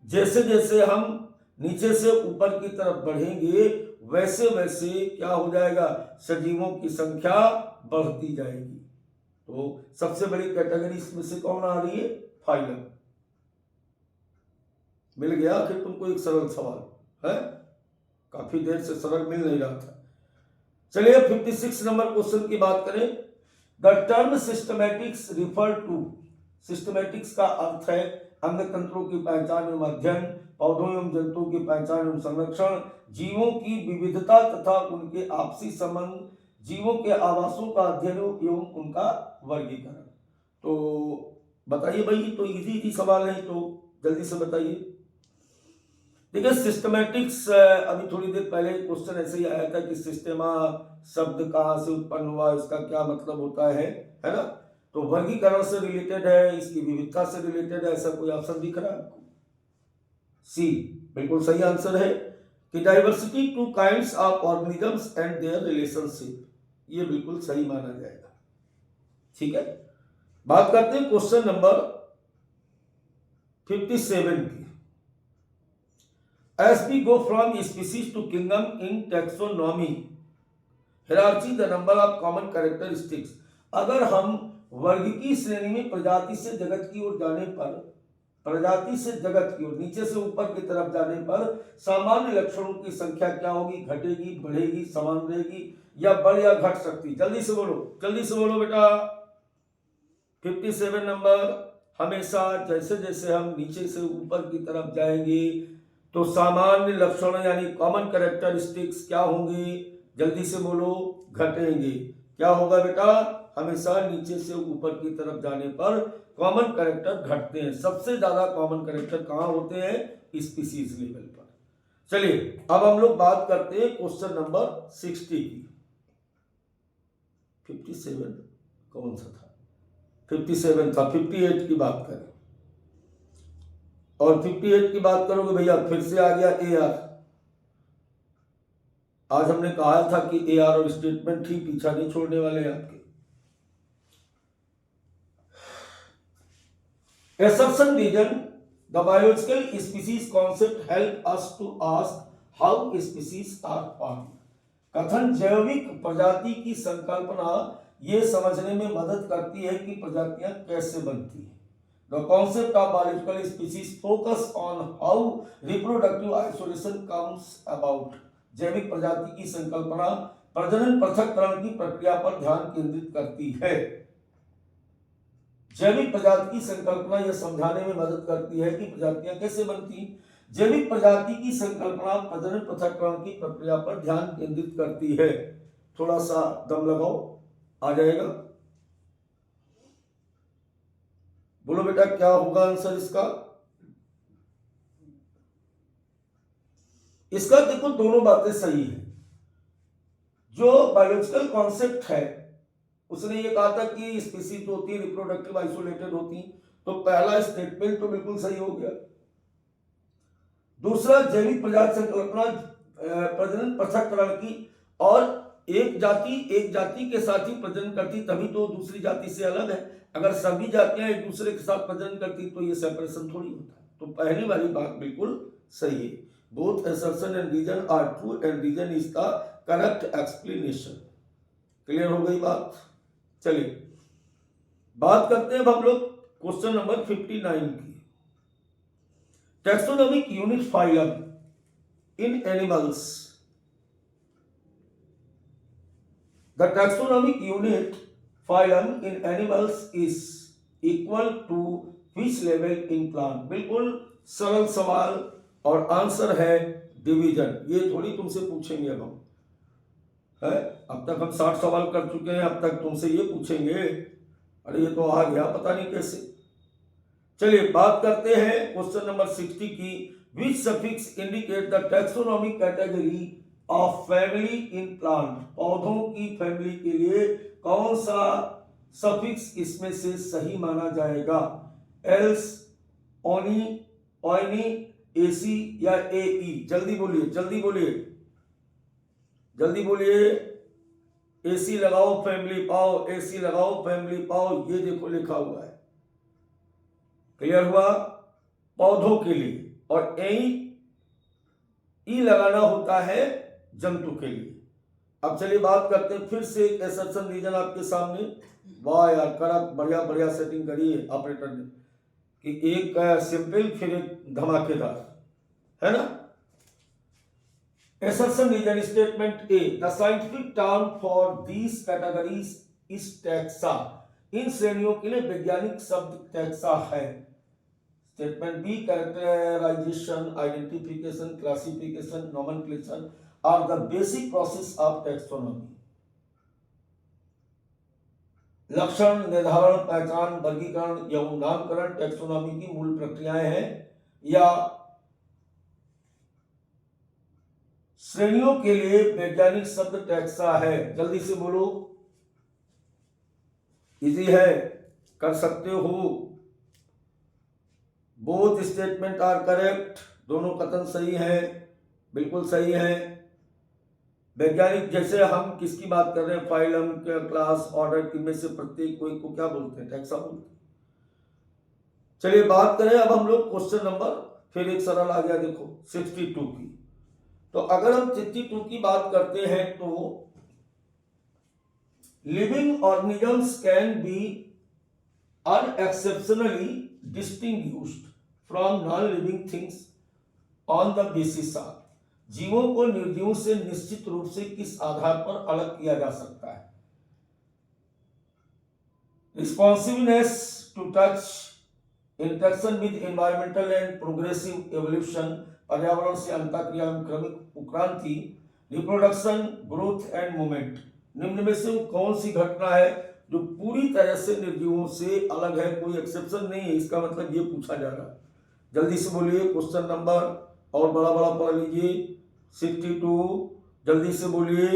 जैसे जैसे हम नीचे से ऊपर की तरफ बढ़ेंगे वैसे वैसे क्या हो जाएगा, सजीवों की संख्या बढ़ती जाएगी। तो सबसे बड़ी कैटेगरी इसमें से कौन आ रही है, फाइलम। मिल गया आखिर तुमको एक सरल सवाल है, काफी देर से सरल मिल नहीं रहा था। चलिए 56 नंबर क्वेश्चन की बात करें। The term systematics refer to. Systematics का अर्थ है अंग तंत्रों की पहचान एवं अध्ययन, पौधों एवं जंतुओं की पहचान एवं संरक्षण, जीवों की विविधता तथा उनके आपसी संबंध, जीवों के आवासों का अध्ययन एवं उनका वर्गीकरण। तो बताइए भाई, तो इजी सवाल है, तो जल्दी से बताइए। देखिए सिस्टमैटिक्स, अभी थोड़ी देर पहले क्वेश्चन ऐसे ही आया था कि सिस्टेमा शब्द कहाँ से उत्पन्न हुआ, इसका क्या मतलब होता है ना। तो वर्गीकरण से रिलेटेड है, इसकी विविधता से रिलेटेड है, ऐसा कोई ऑप्शन दिख रहा है आपको? सी बिल्कुल सही आंसर है कि diversity two kinds of organisms and their relationship, ये बिल्कुल सही माना जाएगा। ठीक है, बात करते हैं क्वेश्चन नंबर 57 की। As we go from species to kingdom in taxonomy, hierarchy the number of common characteristics। अगर हम वर्गीकी श्रेणी में प्रजाति से जगत की ओर जाने पर, प्रजाति से जगत की ओर नीचे से ऊपर की तरफ जाने पर सामान्य लक्षणों की संख्या क्या होगी, घटेगी, बढ़ेगी, समान रहेगी या बढ़ या घट सकती। जल्दी से बोलो बेटा। 57 नंबर, हमेशा जैसे जैसे हम नीचे से ऊपर की तरफ जाएंगे तो सामान्य लक्षण यानी कॉमन कैरेक्टरिस्टिक्स क्या होंगे, जल्दी से बोलो, घटेंगे। क्या होगा बेटा, हमेशा नीचे से ऊपर की तरफ जाने पर कॉमन कैरेक्टर घटते हैं। सबसे ज्यादा कॉमन कैरेक्टर कहां होते हैं, स्पीसीज लेवल पर। चलिए अब हम लोग बात करते हैं क्वेश्चन नंबर 60 की। 57 कौन सा था, 57 था, 58 की बात करें। और 58 की बात करोगे भैया, फिर से आ गया ए आर। आज हमने कहा था कि ए आर और स्टेटमेंट ही पीछा नहीं छोड़ने वाले हैं आपके। Assertion reason, the biological species concept help us to ask how species are formed। कथन जैविक प्रजाति की संकल्पना ये समझने में मदद करती है कि प्रजातियां कैसे बनती हैं। The concept of biological species focus on how reproductive isolation comes about। जैविक प्रजाति की संकल्पना प्रजनन पृथक्करण की प्रक्रिया पर ध्यान केंद्रित करती है। जैविक प्रजाति की संकल्पना यह समझाने में मदद करती है कि प्रजातियां कैसे बनती। जैविक प्रजाति की संकल्पना प्रजनन पृथक्करण की प्रक्रिया पर ध्यान केंद्रित करती है। थोड़ा सा दम लगाओ, आ जाएगा। बोलो बेटा क्या होगा आंसर इसका? इसका देखो दोनों बातें सही है। जो बायोलॉजिकल कॉन्सेप्ट है उसने ये कहा था कि स्पीसीज होती है रिप्रोडक्टिव आइसोलेटेड होती, तो पहला स्टेटमेंट तो बिल्कुल सही हो गया। दूसरा, जैविक प्रजाति संकल्पना प्रजनन पृथक्करण की, और एक जाति के साथ ही प्रजनन करती, तभी तो दूसरी जाति से अलग है। अगर सभी जातियां एक दूसरे के साथ प्रजनन करती तो ये सेपरेशन थोड़ी होता है। तो पहली वाली बात बिल्कुल सही है। Both assertion and reason are true and reason is the correct explanation। Clear हो गई बात? चलिए बात करते हैं अब हम लोग क्वेश्चन नंबर 59 की। Taxonomic unit phylum in animals. The taxonomic unit phylum in animals is equal to which level in plant? बिल्कुल सरल सवाल और आंसर है डिवीजन। ये थोड़ी तुमसे पूछेंगे अब हम, है अब तक हम 60 सवाल कर चुके हैं, अब तक तुमसे ये पूछेंगे, अरे ये तो आ गया पता नहीं कैसे। चलिए बात करते हैं क्वेश्चन नंबर 60 की। Which suffix indicate the taxonomic category of family in plant. पौधों की फैमिली के लिए कौन सा सफिक्स इसमें से सही माना जाएगा? एल्स, ओनी, ओइनी, एसी या एई? जल्दी बोलिए, जल्दी बोलिए, जल्दी बोलिए। एसी लगाओ फैमिली पाओ, एसी लगाओ फैमिली पाओ, ये देखो लिखा हुआ है। क्लियर हुआ? पौधों के लिए। और ई लगाना होता है जंतु के लिए। अब चलिए बात करते हैं फिर से एक एक्सेप्शन रीजन आपके सामने। वाह यार, करक बढ़िया बढ़िया सेटिंग करी है ऑपरेटर ने कि एक सिंपल फिर एक धमाकेदार, है ना। Exception reason statement A, the scientific term for these categories is taxa. इन श्रेणियों के लिए वैज्ञानिक शब्द टैक्सा है। Statement B, characterisation, identification, classification, nomenclature are the basic process of taxonomy. लक्षण, निर्धारण, पहचान, वर्गीकरण एवं नामकरण टैक्सोनॉमी की मूल प्रक्रियाएं हैं या श्रेणियों के लिए वैज्ञानिक शब्द टैक्सा है। जल्दी से बोलो, इजी है, कर सकते हो। बोथ स्टेटमेंट आर करेक्ट, दोनों कथन सही है, बिल्कुल सही है। वैज्ञानिक जैसे हम किसकी बात कर रहे हैं, फाइलम, क्लास, ऑर्डर, इनमें से प्रत्येक कोई को क्या बोलते हैं? टैक्सा बोलते हैं। चलिए बात करें अब हम लोग क्वेश्चन नंबर, फिर एक सरल आ गया देखो 62 की। तो अगर हम 62 की बात करते हैं तो living organisms can be unexceptionally distinguished from non living things on the basis of. जीवों को निर्जीवों से निश्चित रूप से किस आधार पर अलग किया जा सकता है? Responsiveness to touch, interaction with environmental and progressive evolution, पर्यावरण से अंतःक्रिया में क्रमिक उत्क्रांति, रिप्रोडक्शन, ग्रोथ एंड मूवमेंट। निम्न में से कौन सी घटना है जो पूरी तरह से निर्जीवों से अलग है, कोई एक्सेप्शन नहीं है? इसका मतलब ये पूछा जा रहा है। जल्दी से बोलिए क्वेश्चन नंबर, और बड़ा बड़ा पढ़ लीजिए 62, जल्दी से बोलिए।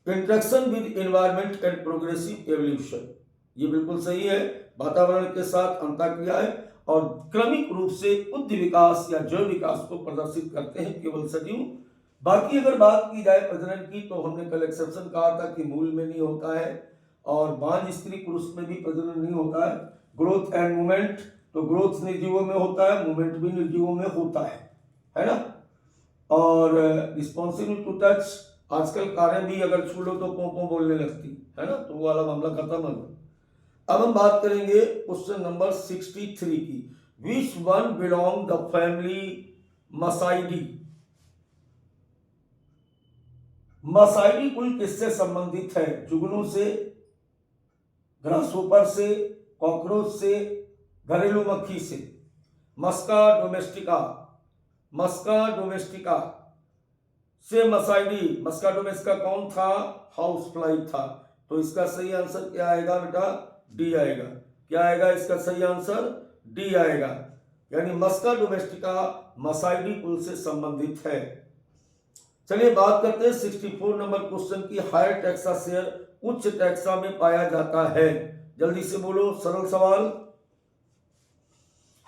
Interaction with environment and progressive evolution, ये बिल्कुल सही है। वातावरण के साथ अंतःक्रियाएं और क्रमिक रूप से उद्दीप विकास या जैव विकास को प्रदर्शित करते हैं केवल सजीव। बाकी अगर बात की जाए प्रजनन की, तो हमने कल एक्सेप्शन कहा था कि मूल में नहीं होता है, और बांझ स्त्री पुरुष में भी प्रजनन नहीं होता है। ग्रोथ एंड मूवमेंट, तो ग्रोथ निर्जीवों में होता है, मूवमेंट भी निर्जीवों में होता है ना। और रिस्पॉन्सिबल टू टच, आजकल कारें भी अगर छू लो तो पों बोलने लगती है ना, तो वो वाला मामला खत्म है। अब हम बात करेंगे क्वेश्चन नंबर 63 की। Which one belong the family Muscidae. Muscidae कुल किससे संबंधित है? जुगनू से, ग्रासहोपर से, कॉकरोच से, घरेलू मक्खी से। मस्का डोमेस्टिका, मस्का डोमेस्टिका से मसाइडी, मस्का डोमेस्टिका कौन था? हाउस फ्लाई था। तो इसका सही आंसर क्या आएगा बेटा? डी आएगा। क्या आएगा इसका सही आंसर? डी आएगा। यानी मस्का डोमेस्टिका मसाइडी कुल से संबंधित है। चलिए बात करते हैं 64 नंबर क्वेश्चन की। हायर टैक्सा शेयर उच्च टैक्सा में पाया जाता है। जल्दी से बोलो, सरल सवाल।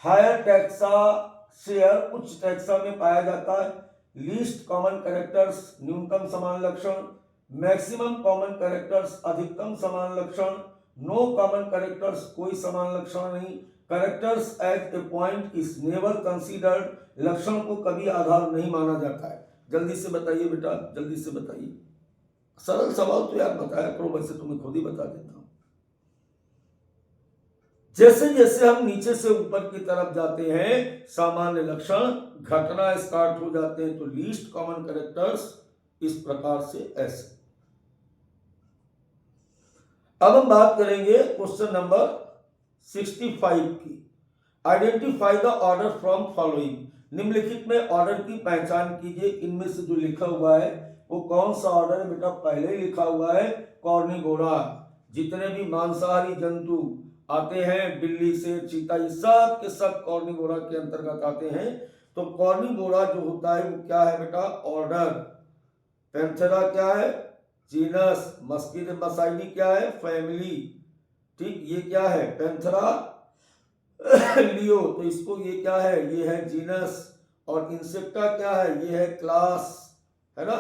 हायर टैक्सा शेयर उच्च टैक्सा में पाया जाता है। लीस्ट कॉमन कैरेक्टर्स न्यूनतम समान लक्षण, मैक्सिमम कॉमन कैरेक्टर्स अधिकतम समान लक्षण, नो कॉमन कैरेक्टर्स कोई समान लक्षण नहीं, characters at a point is never considered, लक्षण को कभी आधार नहीं माना जाता है। जल्दी से बताइए बेटा, जल्दी से बताइए। सरल सवाल तो यार बताया करो, वैसे तुम्हें खुद ही बता देता हूं। जैसे जैसे हम नीचे से ऊपर की तरफ जाते हैं सामान्य लक्षण घटना स्टार्ट हो जाते हैं। तो लीस्ट कॉमन कैरेक्टर्स इस प्रकार से ऐसे। अब हम बात करेंगे क्वेश्चन नंबर 65 की। Identify the order from following, निम्नलिखित में ऑर्डर की पहचान कीजिए। इनमें से जो लिखा हुआ है वो कौन सा ऑर्डर है बेटा? पहले लिखा हुआ है कॉर्निवोरा। जितने भी मांसाहारी जंतु आते हैं, बिल्ली से चीता, ये सब के सब कॉर्निवोरा के अंतर्गत आते हैं। तो कॉर्निवोरा जो होता है वो क्या है बेटा? ऑर्डर। पैंथेरा क्या है? जीनस। मस्किडेमाइडी क्या है? फैमिली। ठीक, ये क्या है? Panthera leo. तो इसको ये क्या है? ये है जीनस। और इंसेक्टा क्या है? ये है क्लास, है ना।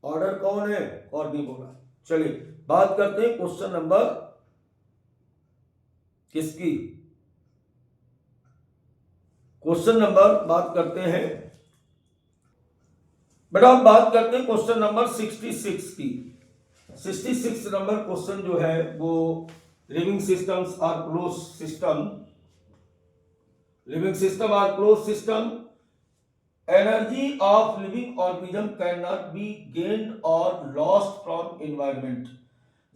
ऑर्डर कौन है? कॉर्निवोरा। चलिए बात करते हैं क्वेश्चन नंबर किसकी? क्वेश्चन नंबर बात करते हैं बेटा, हम बात करते हैं क्वेश्चन नंबर 66 की। 66 नंबर क्वेश्चन जो है वो living systems are close system, living system are close system, energy of living organism can not be gained और लॉस्ट फ्रॉम एनवायरमेंट।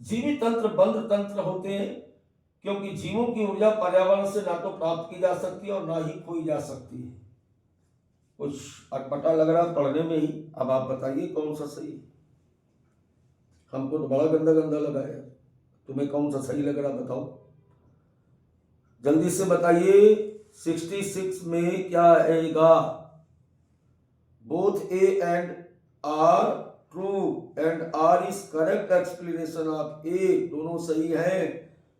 जीवित तंत्र बंद तंत्र होते हैं क्योंकि जीवों की ऊर्जा पर्यावरण से ना तो प्राप्त की जा सकती है और ना ही खोई जा सकती है। कुछ अटपटा लग रहा पढ़ने में ही। अब आप बताइए कौन सा सही? हमको तो बड़ा गंदा गंदा लगा है, तुम्हें कौन सा सही लग रहा बताओ, जल्दी से बताइए। 66 में क्या आएगा? Both A and R true and R is correct explanation of A. दोनों सही है।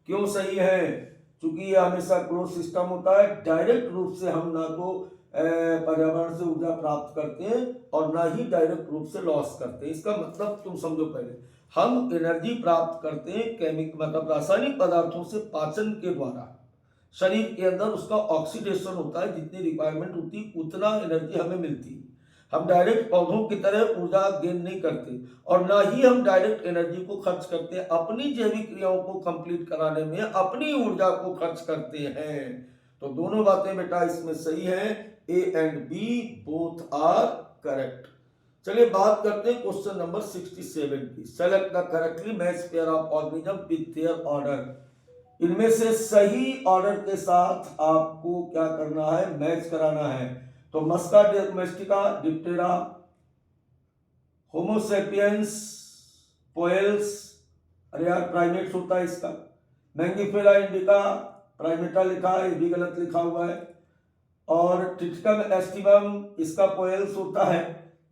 क्यों सही है? क्योंकि ये हमेशा क्लोज सिस्टम होता है। डायरेक्ट रूप से हम ना तो पर्यावरण से ऊर्जा प्राप्त करते हैं और ना ही डायरेक्ट रूप से लॉस करते हैं। इसका मतलब तुम समझो, पहले हम एनर्जी प्राप्त करते हैं केमिकल मतलब रासायनिक पदार्थों से पाचन के द्वारा। शरीर के अंदर उसका ऑक्सीडेशन होता है, जितनी रिक्वायरमेंट होती है उतना एनर्जी हमें मिलती है। हम डायरेक्ट पौधों की तरह ऊर्जा गेन नहीं करते और ना ही हम डायरेक्ट एनर्जी को खर्च करते हैं। अपनी जैविक क्रियाओं को कंप्लीट कराने में अपनी ऊर्जा को खर्च करते हैं। तो दोनों बातें बेटा इसमें सही है। A and B both are correct. चलिए बात करते हैं क्वेश्चन नंबर 67 की। Select the correctly match pair of organism with their order. इनमें से सही ऑर्डर के साथ आपको क्या करना है? मैच कराना है। तो मस्का डोमेस्टिका, डिप्टेरा, होमोसेपियंस, पोएल्स, अरे यार प्राइमेट्स होता है इसका। मैंगिफेरा इंडिका, प्राइमेटा लिखा है, ये भी गलत लिखा हुआ है। और ट्रिटिकम एस्टिवम, इसका पोएल्स होता है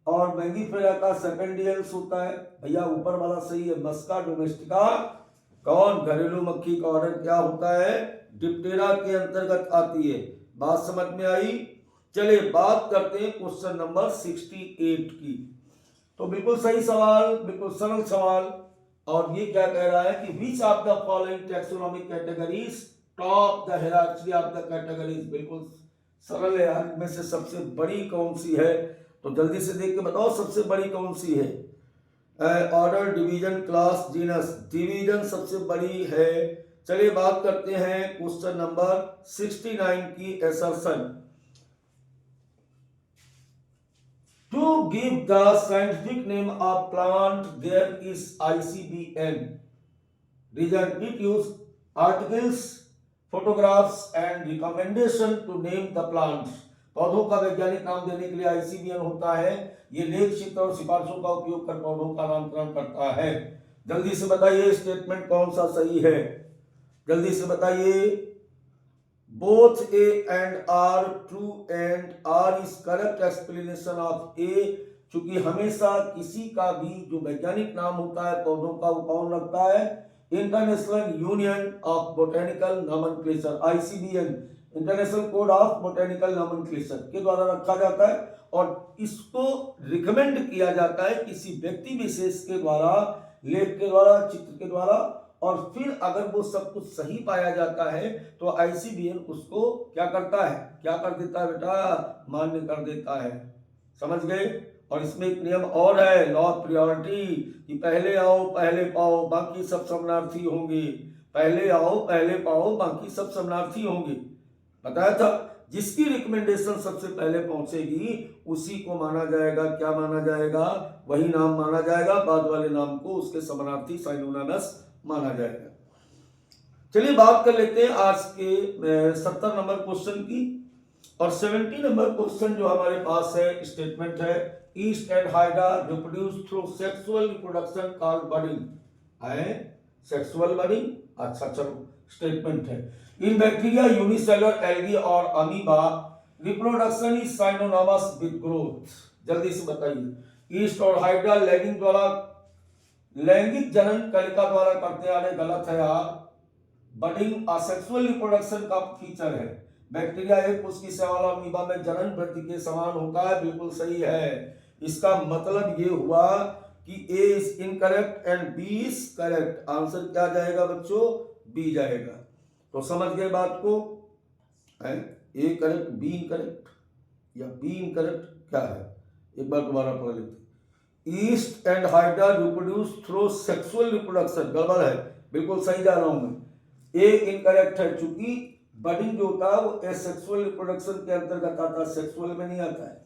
और मैंगिफेरा का सेपेंडियल्स होता है। भैया ऊपर वाला सही है। मस्का डोमेस्टिका कौन? घरेलू मक्खी का ऑर्डर क्या होता है? डिप्टेरा के अंतर्गत आती है। बात समझ में आई? चलिए बात करते हैं क्वेश्चन नंबर 68 की। तो बिल्कुल सही सवाल, बिल्कुल सरल सवाल। और ये क्या कह रहा है कि which of the following taxonomic categories top the hierarchy of the categories. बिल्कुल सरल है यार। इनमें से सबसे बड़ी कौन सी है? तो जल्दी से देख के बताओ सबसे बड़ी कौन सी है? Order, division, class, genus. Division सबसे बड़ी है। चलिए बात करते हैं क्वेश्चन नंबर 69 की। Assertion, To give the scientific name of plant, there is ICBN. Reason: it use articles, photographs and recommendation to name the plants. पौधों का वैज्ञानिक नाम देने के लिए ICBN होता है। ये लेख चित्र और सिफारिशों का उपयोग कर पौधों का नामकरण करता है। जल्दी से बताइए स्टेटमेंट कौन सा सही है, जल्दी से बताइए। Both A and R true and R is correct explanation of A। चूंकि हमेशा किसी का भी जो वैज्ञानिक नाम होता है पौधों का, वो कौन रखता है? International union of botanical nomenclature, ICBN, international code of botanical nomenclature के द्वारा रखा जाता है और इसको रिकमेंड किया जाता है किसी व्यक्ति विशेष के द्वारा, लेख के द्वारा, चित्र के द्वारा, और फिर अगर वो सब कुछ सही पाया जाता है तो ICBN उसको क्या करता है, क्या कर देता है बेटा? मान्य कर देता है। समझ गए? और इसमें एक नियम और है, लॉ ऑफ प्रियोरिटी, कि पहले आओ पहले पाओ बाकी सब शरणार्थी होंगे। पहले आओ पहले पाओ बाकी सब शरणार्थी होंगे। बताया था, जिसकी रिकमेंडेशन सबसे पहले पहुंचेगी उसी को माना जाएगा। क्या माना जाएगा? वही नाम माना जाएगा, बाद वाले नाम को उसके शरणार्थी साइनोनिमस माना जाएगा। चलिए बात कर लेते हैं आज के 70 नंबर क्वेश्चन की। और 70 नंबर क्वेश्चन जो हमारे पास है, स्टेटमेंट है, yeast and hydra reproduce through sexual reproduction called budding. है सेक्सुअल बडिंग। अच्छा चलो, स्टेटमेंट है, इन बैक्टीरिया, यूनिसेलुलर एल्गी और amoeba reproduction is synonymous with growth. जल्दी से बताइए। ईस्ट और हाइड्रा लैंगिक द्वारा, लैंगिक जनन कलिका द्वारा करते आ रहे, गलत है यार। बडिंग असेक्सुअल रिप्रोडक्शन का फीचर है। बैक्टीरिया एक उसकी सेवाला अमीबा में जनन वृद्धि के समान होता है, बिल्कुल सही है। इसका मतलब ये हुआ कि A is incorrect and B is correct. Answer क्या जाएगा बच्चों? B जाएगा। तो समझ गए बात को? है A करेक्ट, B इनकरेक्ट या B इनकरेक्ट, क्या है? एक बार दोबारा पढ़ लेते। East and hydra reproduce through sexual reproduction, गड़बड़ है, बिल्कुल सही जा रहा हूं मैं। A इनकरेक्ट है, चूंकि बडिंग जो होता है वो एसेक्सुअल रिप्रोडक्शन के अंतर्गत आता है, सेक्सुअल में नहीं आता है।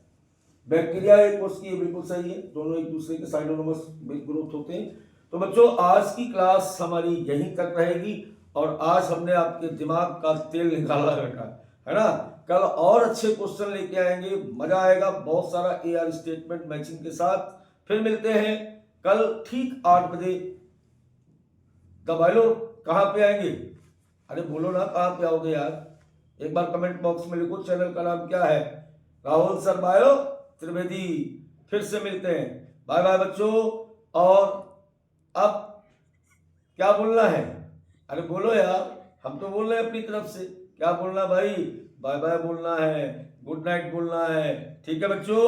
बैक्टीरिया एक उसकी बिल्कुल सही है, दोनों एक दूसरे के साइनोनिमस विद ग्रोथ होते हैं। तो बच्चों आज की क्लास हमारी यहीं तक रहेगी और आज हमने आपके दिमाग का तेल निकाला बेटा, है ना। कल और अच्छे क्वेश्चन लेके आएंगे, मजा आएगा, बहुत सारा AR स्टेटमेंट मैचिंग के साथ। फिर मिलते हैं कल ठीक 8 बजे। दबाइलो कहाँ पे आएंगे? अरे बोलो ना कहाँ पे आओगे यार, एक बार कमेंट बॉक्स में लिखो। चैनल का नाम क्या है? Rahul sir bio Trivedi. फिर से मिलते हैं, बाय बाय बच्चों। और अब क्या बोलना है? अरे बोलो यार, हम तो बोल रहे हैं अपनी तरफ से। क्या बोलना भाई? बाय बाय बोलना है, गुड नाइट बोलना है, ठीक है बच्चों।